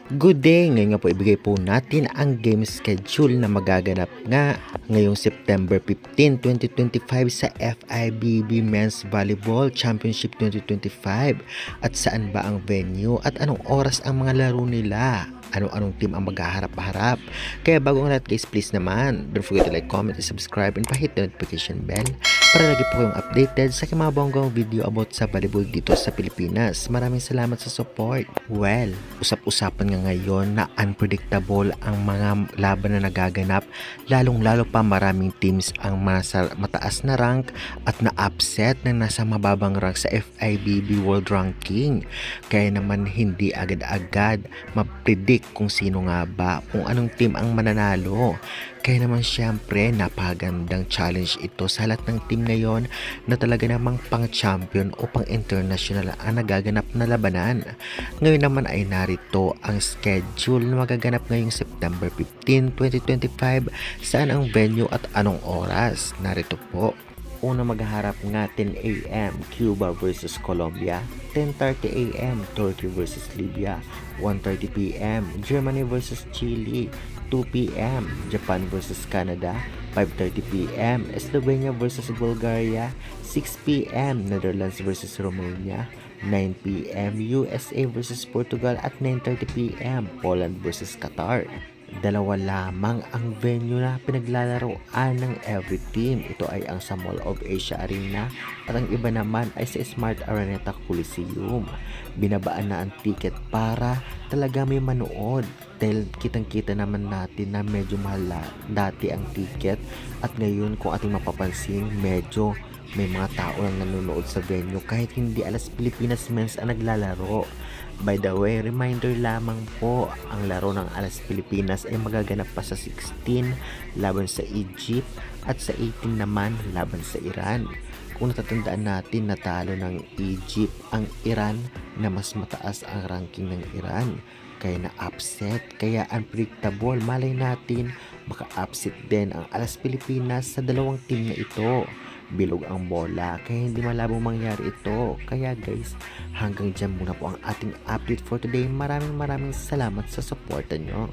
Good day! Ngayon nga po ibigay po natin ang game schedule na magaganap nga ngayong September 15, 2025 sa FIVB Men's Volleyball Championship 2025 at saan ba ang venue at anong oras ang mga laro nila. Anong team ang maghaharap-harap. Kaya bago ang lahat guys, please naman, don't forget to like, comment, and subscribe and pa-hit the notification bell para lagi po kayong updated sa mga bonggang video about sa volleyball dito sa Pilipinas. Maraming salamat sa support. Well, usap-usapan nga ngayon na unpredictable ang mga laban na nagaganap, lalong-lalo pa maraming teams ang mataas na rank at na-upset na nasa mababang rank sa FIVB World Ranking. Kaya naman hindi agad-agad ma-predict kung sino nga ba, kung anong team ang mananalo. Kaya naman syempre napagandang challenge ito sa lahat ng team ngayon na talaga namang pang-champion o pang-international ang nagaganap na labanan. Ngayon naman ay narito ang schedule na magaganap ngayong September 15, 2025, saan ang venue at anong oras. Narito po. Una maghaharap nga 10 AM Cuba versus Colombia, 10:30 AM Turkey versus Libya, 1:30 PM Germany versus Chile, 2 PM Japan versus Canada, 5:30 PM Slovenia versus Bulgaria, 6 PM Netherlands versus Romania, 9 PM USA versus Portugal at 9:30 PM Poland versus Qatar. Dalawa lamang ang venue na pinaglalaroan ng every team. Ito ay ang sa Mall of Asia Arena at ang iba naman ay sa Smart Araneta Coliseum. Binabaan na ang ticket para talaga may manood dahil kitang-kita naman natin na medyo mahal dati ang ticket at ngayon kung ating mapapansin medyo may mga tao lang nanonood sa venue kahit hindi alas Pilipinas Men's ang naglalaro. By the way, reminder lamang po, ang laro ng alas Pilipinas ay magaganap pa sa 16 laban sa Egypt at sa 18 naman laban sa Iran. Kung natatandaan natin, natalo ng Egypt ang Iran na mas mataas ang ranking ng Iran. Kaya na-upset, kaya unpredictable. Malay natin, maka-upset din ang alas Pilipinas sa dalawang team na ito. Bilog ang bola, kaya hindi malabong mangyari ito. Kaya guys, hanggang dyan muna po ang ating update for today. Maraming salamat sa suporta nyo.